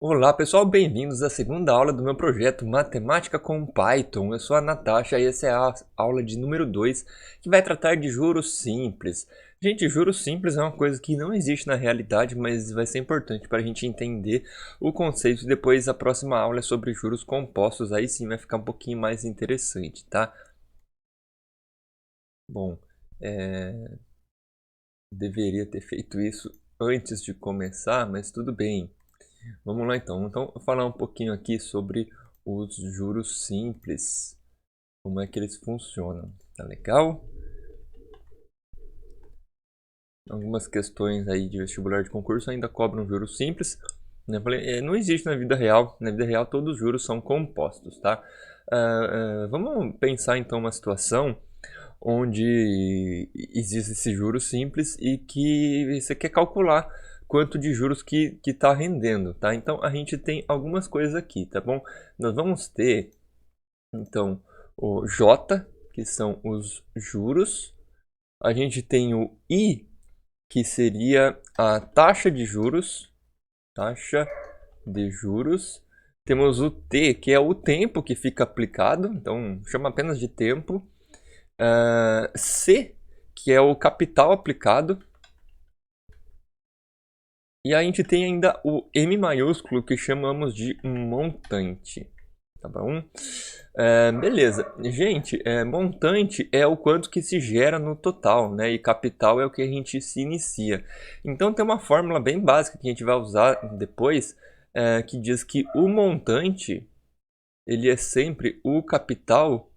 Olá pessoal, bem-vindos à segunda aula do meu projeto Matemática com Python. Eu sou a Natasha e essa é a aula de número 2, que vai tratar de juros simples. Gente, juros simples é uma coisa que não existe na realidade, mas vai ser importante para a gente entender o conceito. Depois a próxima aula é sobre juros compostos, aí sim vai ficar um pouquinho mais interessante, tá? Bom, deveria ter feito isso antes de começar, mas tudo bem. Vamos lá então. Então, vou falar um pouquinho aqui sobre os juros simples, como é que eles funcionam. Tá legal? Algumas questões aí de vestibular de concurso ainda cobram juros simples. Eu falei, não existe na vida real. Na vida real todos os juros são compostos, tá? Vamos pensar então uma situação onde existe esse juro simples e que você quer calcular quanto de juros que está rendendo, tá? Então a gente tem algumas coisas aqui, tá bom? Nós vamos ter então o J, que são os juros. A gente tem o I, que seria a taxa de juros, taxa de juros. Temos o T, que é o tempo que fica aplicado, então chama apenas de tempo. C, que é o capital aplicado. E a gente tem ainda o M maiúsculo, que chamamos de montante. Tá bom? Beleza. Gente, montante é o quanto que se gera no total, né? E capital é o que a gente se inicia. Então tem uma fórmula bem básica que a gente vai usar depois, que diz que o montante ele é sempre o capital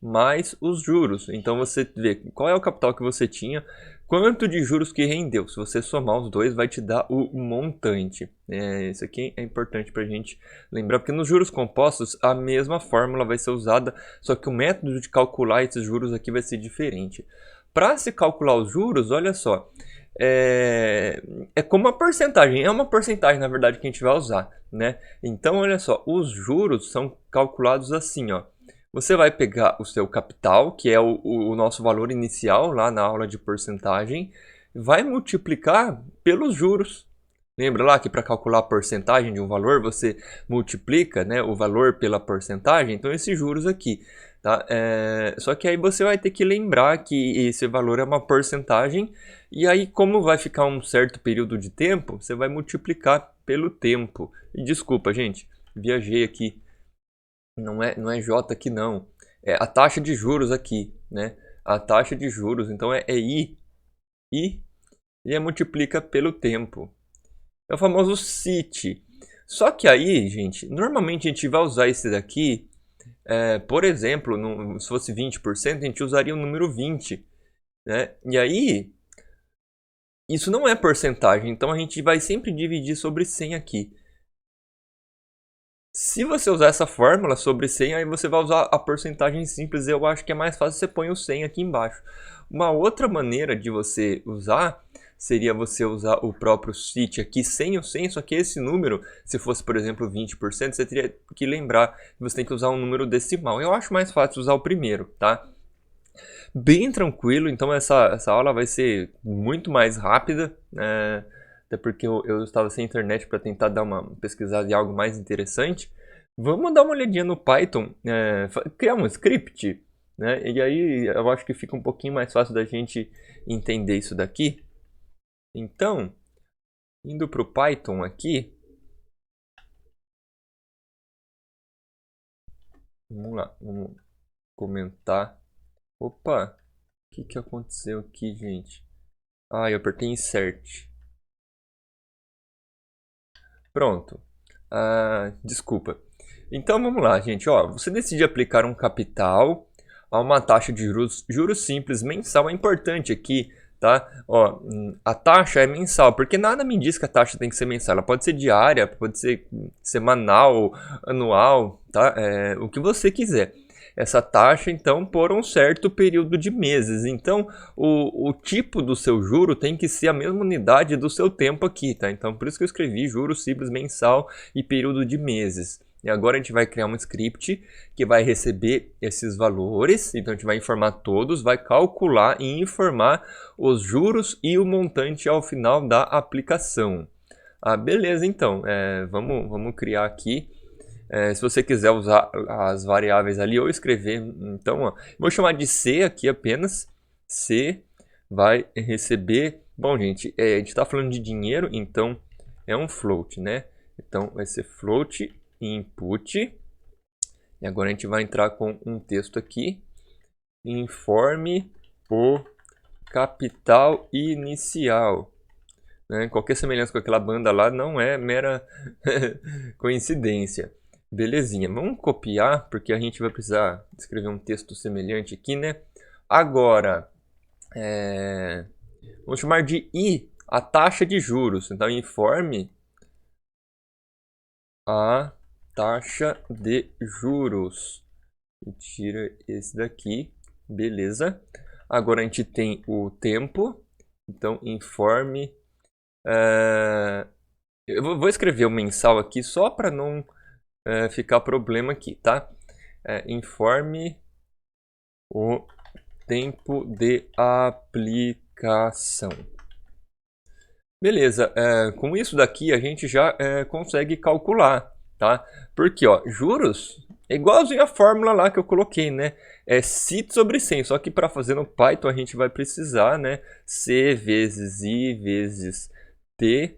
mais os juros. Então você vê qual é o capital que você tinha, quanto de juros que rendeu. Se você somar os dois, vai te dar o montante. Isso aqui é importante para a gente lembrar, porque nos juros compostos a mesma fórmula vai ser usada, só que o método de calcular esses juros aqui vai ser diferente. Para se calcular os juros, olha só, é como uma porcentagem, é uma porcentagem na verdade que a gente vai usar, né? Então olha só, os juros são calculados assim, ó. Você vai pegar o seu capital, que é o nosso valor inicial lá na aula de porcentagem, vai multiplicar pelos juros. Lembra lá que para calcular a porcentagem de um valor, você multiplica, né, o valor pela porcentagem? Então, esses juros aqui. Tá? Só que aí você vai ter que lembrar que esse valor é uma porcentagem. E aí, como vai ficar um certo período de tempo, você vai multiplicar pelo tempo. E desculpa, gente, viajei aqui. Não é J aqui, não. É a taxa de juros aqui, né? A taxa de juros, então é I. I e multiplica pelo tempo. É o famoso CIT. Só que aí, gente, normalmente a gente vai usar esse daqui, por exemplo, se fosse 20%, a gente usaria o número 20. Né? E aí, isso não é porcentagem, então a gente vai sempre dividir sobre 100 aqui. Se você usar essa fórmula sobre 100, aí você vai usar a porcentagem simples. Eu acho que é mais fácil, você põe o 100 aqui embaixo. Uma outra maneira de você usar seria você usar o próprio CIT aqui sem o 100, só que esse número, se fosse, por exemplo, 20%, você teria que lembrar que você tem que usar um número decimal. Eu acho mais fácil usar o primeiro, tá? Bem tranquilo, então essa aula vai ser muito mais rápida, até porque eu estava sem internet para tentar dar uma pesquisada em algo mais interessante. Vamos dar uma olhadinha no Python, criar um script, né? E aí eu acho que fica um pouquinho mais fácil da gente entender isso daqui. Então, indo para o Python aqui, vamos lá, vamos comentar. Opa, o que aconteceu aqui, gente? Ah, eu apertei insert. Pronto. Desculpa. Então vamos lá, gente. Ó, você decide aplicar um capital a uma taxa de juros simples mensal. É importante aqui, tá? Ó, a taxa é mensal, porque nada me diz que a taxa tem que ser mensal. Ela pode ser diária, pode ser semanal, anual, tá? O que você quiser. Essa taxa, então, por um certo período de meses. Então, o tipo do seu juro tem que ser a mesma unidade do seu tempo aqui, tá? Então, por isso que eu escrevi juro simples mensal e período de meses. E agora a gente vai criar um script que vai receber esses valores, então a gente vai informar todos, vai calcular e informar os juros e o montante ao final da aplicação. Beleza, então. Vamos criar aqui. Se você quiser usar as variáveis ali ou escrever, então, ó, vou chamar de C aqui apenas. C vai receber... Bom, gente, a gente está falando de dinheiro, então é um float, né? Então vai ser float input. E agora a gente vai entrar com um texto aqui. Informe o capital inicial. Né? Qualquer semelhança com aquela banda lá não é mera coincidência. Belezinha, vamos copiar, porque a gente vai precisar escrever um texto semelhante aqui, né? Agora, vamos chamar de I, a taxa de juros. Então, informe a taxa de juros. E tira esse daqui, beleza. Agora a gente tem o tempo, então informe... eu vou escrever o mensal aqui só para não ficar problema aqui, tá? Informe o tempo de aplicação. Beleza, com isso daqui a gente já consegue calcular, tá? Porque, ó, juros é igualzinho a fórmula lá que eu coloquei, né? É CIT sobre 100, só que para fazer no Python a gente vai precisar, né? C vezes I vezes T,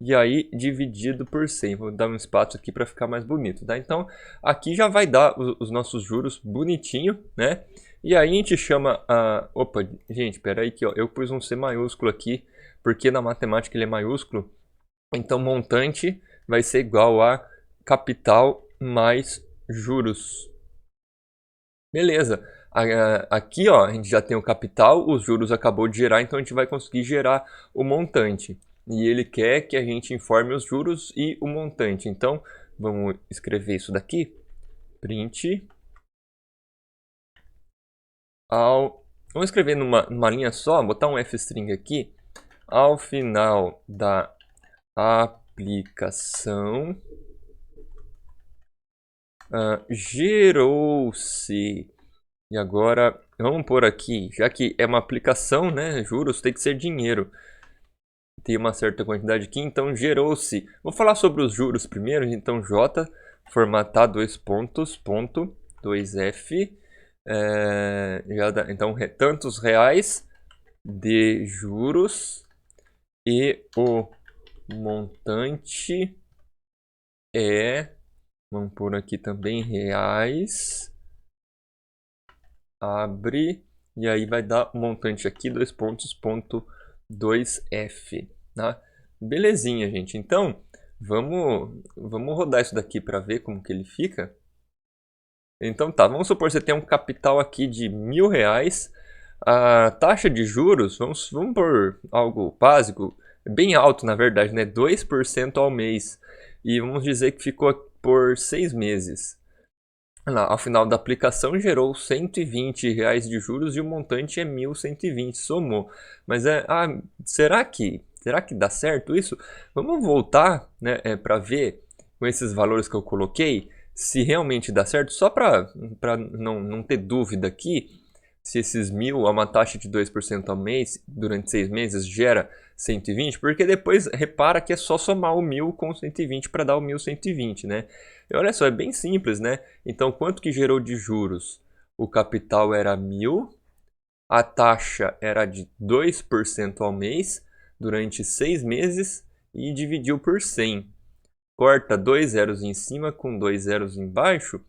e aí dividido por 100. Vou dar um espaço aqui para ficar mais bonito, tá? Então, aqui já vai dar os nossos juros bonitinho, né? E aí a gente chama a... Opa, gente, espera aí que ó, eu pus um C maiúsculo aqui, porque na matemática ele é maiúsculo. Então, montante vai ser igual a capital mais juros. Beleza. Aqui, ó, a gente já tem o capital, os juros acabou de gerar, então a gente vai conseguir gerar o montante. E ele quer que a gente informe os juros e o montante. Então, vamos escrever isso daqui. Print. Vamos escrever numa linha só, botar um f-string aqui. Ao final da aplicação, gerou-se. E agora, vamos pôr aqui, já que é uma aplicação, né? Juros tem que ser dinheiro. Tem uma certa quantidade aqui, então gerou-se. Vou falar sobre os juros primeiro, então J, formatar 2 pontos, ponto, 2F. Então, tantos reais de juros e o montante vamos pôr aqui também reais, abre, e aí vai dar o montante aqui, 2 pontos, ponto 2F, tá? Belezinha, gente. Então, vamos rodar isso daqui para ver como que ele fica. Então tá, vamos supor que você tem um capital aqui de R$1.000. A taxa de juros, vamos por algo básico, bem alto na verdade, né? 2% ao mês. E vamos dizer que ficou por 6 meses. Ao final da aplicação gerou R$120 de juros e o montante é 1.120, somou. Mas será que dá certo isso? Vamos voltar, né, para ver com esses valores que eu coloquei, se realmente dá certo, só para não ter dúvida aqui, se esses 1.000 a uma taxa de 2% ao mês, durante 6 meses, gera 120, porque depois repara que é só somar o 1.000 com 120 para dar o 1.120, né? E olha só, é bem simples, né? Então, quanto que gerou de juros? O capital era 1.000, a taxa era de 2% ao mês, durante 6 meses, e dividiu por 100. Corta 2 zeros em cima com 2 zeros embaixo,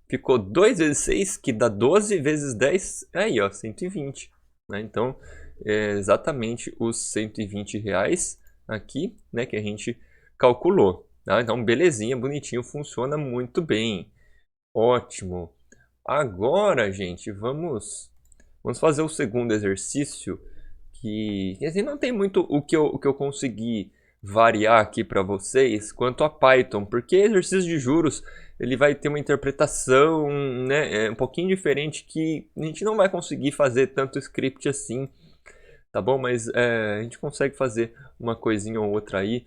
ficou 2 vezes 6, que dá 12 vezes 10, aí ó, 120. Né? Então, é exatamente os R$120 aqui, né, que a gente calculou. Tá? Então, belezinha, bonitinho, funciona muito bem. Ótimo. Agora, gente, vamos fazer o segundo exercício, que assim, não tem muito o que eu consegui variar aqui para vocês quanto a Python, porque exercício de juros ele vai ter uma interpretação, né, um pouquinho diferente, que a gente não vai conseguir fazer tanto script assim, tá bom? Mas a gente consegue fazer uma coisinha ou outra aí.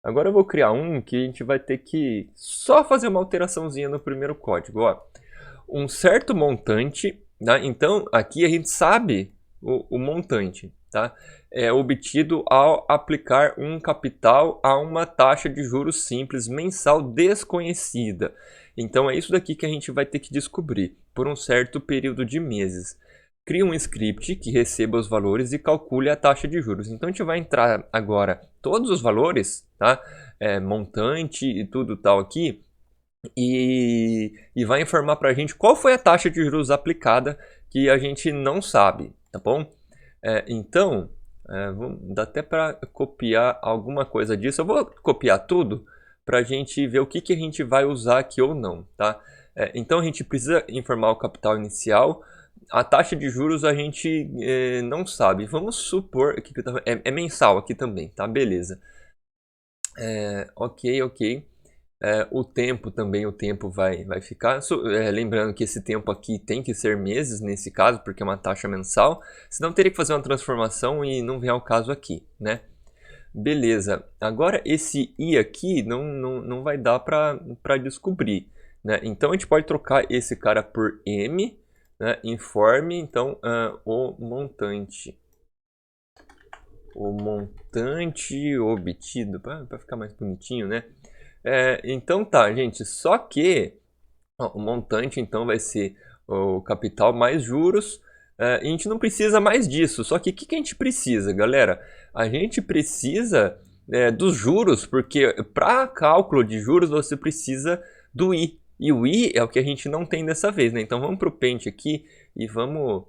Agora eu vou criar um que a gente vai ter que só fazer uma alteraçãozinha no primeiro código, ó. Um certo montante, né? Então aqui a gente sabe o montante, tá? É obtido ao aplicar um capital a uma taxa de juros simples mensal desconhecida. Então é isso daqui que a gente vai ter que descobrir por um certo período de meses. Crie um script que receba os valores e calcule a taxa de juros. Então a gente vai entrar agora todos os valores, tá? Montante e tudo tal aqui, e vai informar para a gente qual foi a taxa de juros aplicada que a gente não sabe, tá bom? Então, dá até para copiar alguma coisa disso. Eu vou copiar tudo para a gente ver o que a gente vai usar aqui ou não, tá? Então a gente precisa informar o capital inicial. A taxa de juros a gente não sabe. Vamos supor que é mensal aqui também, tá? Beleza. Ok. O tempo também, o tempo vai ficar. Lembrando que esse tempo aqui tem que ser meses nesse caso, porque é uma taxa mensal. Senão teria que fazer uma transformação e não vem ao caso aqui, né? Beleza. Agora esse i aqui não vai dar para descobrir, né? Então a gente pode trocar esse cara por m, né? Informe, então, o montante. O montante obtido, para ficar mais bonitinho, né? Então tá, gente, só que o montante então vai ser o capital mais juros, e a gente não precisa mais disso. Só que o que a gente precisa, galera? A gente precisa dos juros, porque para cálculo de juros você precisa do i. E o i é o que a gente não tem dessa vez, né? Então vamos para o Paint aqui e vamos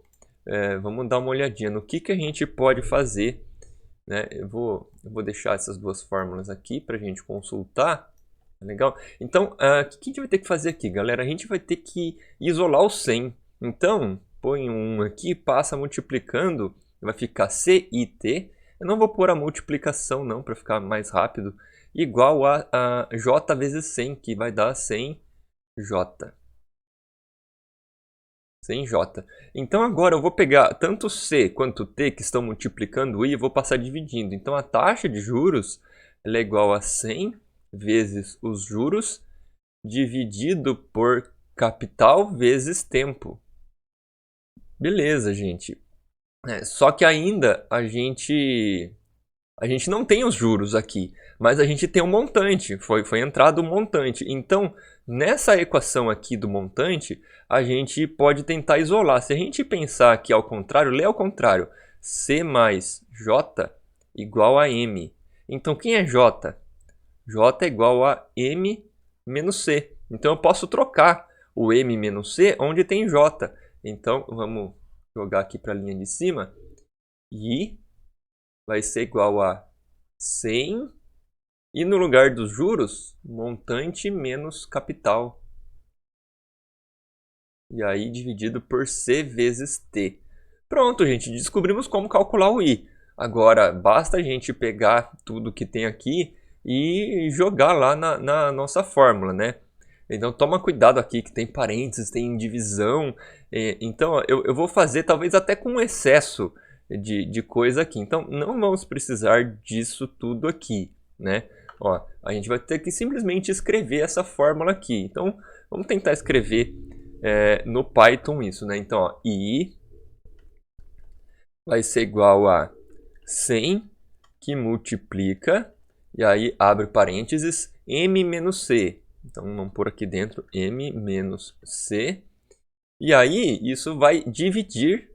dar uma olhadinha no que a gente pode fazer, né? Eu vou deixar essas duas fórmulas aqui para a gente consultar. Legal? Então, o que a gente vai ter que fazer aqui, galera? A gente vai ter que isolar o 100. Então, põe um aqui, passa multiplicando, vai ficar CIT. Eu não vou pôr a multiplicação não, para ficar mais rápido. Igual a J vezes 100, que vai dar 100J. 100J. Então agora eu vou pegar tanto C quanto T, que estão multiplicando I, e vou passar dividindo. Então a taxa de juros ela é igual a 100 vezes os juros dividido por capital vezes tempo. Beleza, gente. Só que ainda a gente não tem os juros aqui, mas a gente tem um montante, foi entrado um montante. Então, nessa equação aqui do montante, a gente pode tentar isolar. Se a gente pensar aqui ao contrário, lê ao contrário, C mais J igual a M. Então, quem é J? J é igual a M menos C. Então, eu posso trocar o M menos C onde tem J. Então, vamos jogar aqui para a linha de cima. E vai ser igual a 100. E no lugar dos juros, montante menos capital. E aí dividido por C vezes T. Pronto, gente. Descobrimos como calcular o I. Agora, basta a gente pegar tudo que tem aqui e jogar lá na nossa fórmula, né? Então toma cuidado aqui que tem parênteses, tem divisão. Então eu vou fazer talvez até com excesso de coisa aqui. Então não vamos precisar disso tudo aqui, né? Ó, a gente vai ter que simplesmente escrever essa fórmula aqui. Então vamos tentar escrever no Python isso, né? Então ó, I vai ser igual a 100 que multiplica, e aí abre parênteses, M menos C. Então vamos pôr aqui dentro M menos C. E aí isso vai dividir.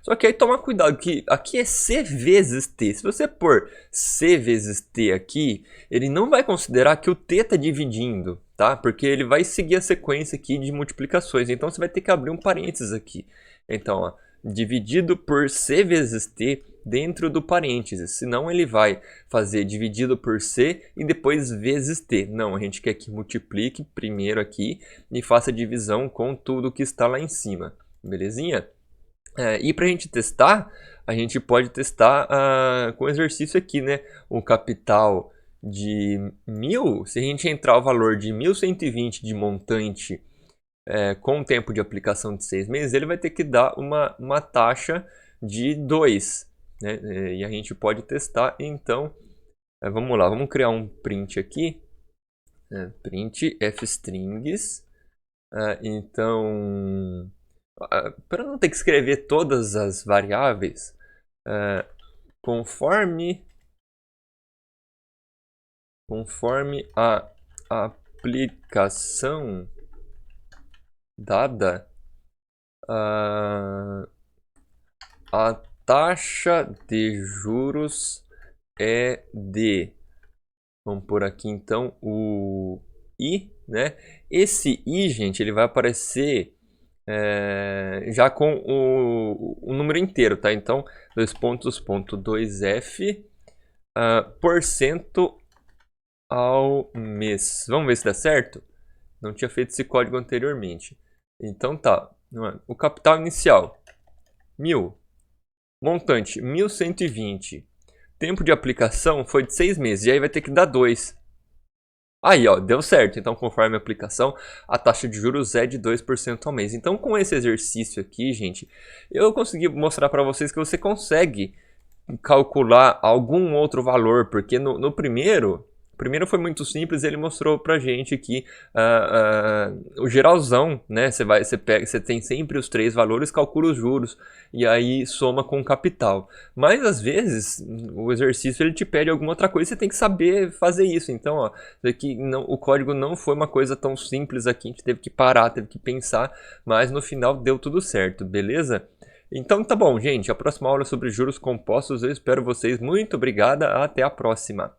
Só que aí toma cuidado que aqui é C vezes T. Se você pôr C vezes T aqui, ele não vai considerar que o T está dividindo, tá? Porque ele vai seguir a sequência aqui de multiplicações. Então você vai ter que abrir um parênteses aqui. Então, ó, dividido por C vezes T dentro do parênteses. Senão ele vai fazer dividido por C e depois vezes T. Não, a gente quer que multiplique primeiro aqui e faça divisão com tudo que está lá em cima. Belezinha? E para a gente testar, a gente pode testar com o exercício aqui, né? O capital de 1000, se a gente entrar o valor de 1120 de montante com tempo de aplicação de 6 meses, ele vai ter que dar uma taxa de 2, né? E a gente pode testar, então, vamos lá, vamos criar um print aqui, print fstrings, então, para não ter que escrever todas as variáveis, conforme a aplicação dada, a taxa de juros é de, vamos por aqui então o I, né? Esse I, gente, ele vai aparecer já com o número inteiro, tá? Então, 2 pontos, 2F% ao mês. Vamos ver se dá certo? Não tinha feito esse código anteriormente. Então tá, o capital inicial, 1.000. Montante, 1.120. Tempo de aplicação foi de 6 meses, e aí vai ter que dar 2. Aí, ó, deu certo. Então, conforme a aplicação, a taxa de juros é de 2% ao mês. Então, com esse exercício aqui, gente, eu consegui mostrar para vocês que você consegue calcular algum outro valor, porque no primeiro foi muito simples, ele mostrou pra gente aqui o geralzão, né? Você tem sempre os 3 valores, calcula os juros e aí soma com o capital. Mas às vezes o exercício ele te pede alguma outra coisa, você tem que saber fazer isso. Então, ó, aqui o código não foi uma coisa tão simples aqui, a gente teve que parar, teve que pensar, mas no final deu tudo certo, beleza? Então tá bom, gente. A próxima aula é sobre juros compostos. Eu espero vocês. Muito obrigada. Até a próxima.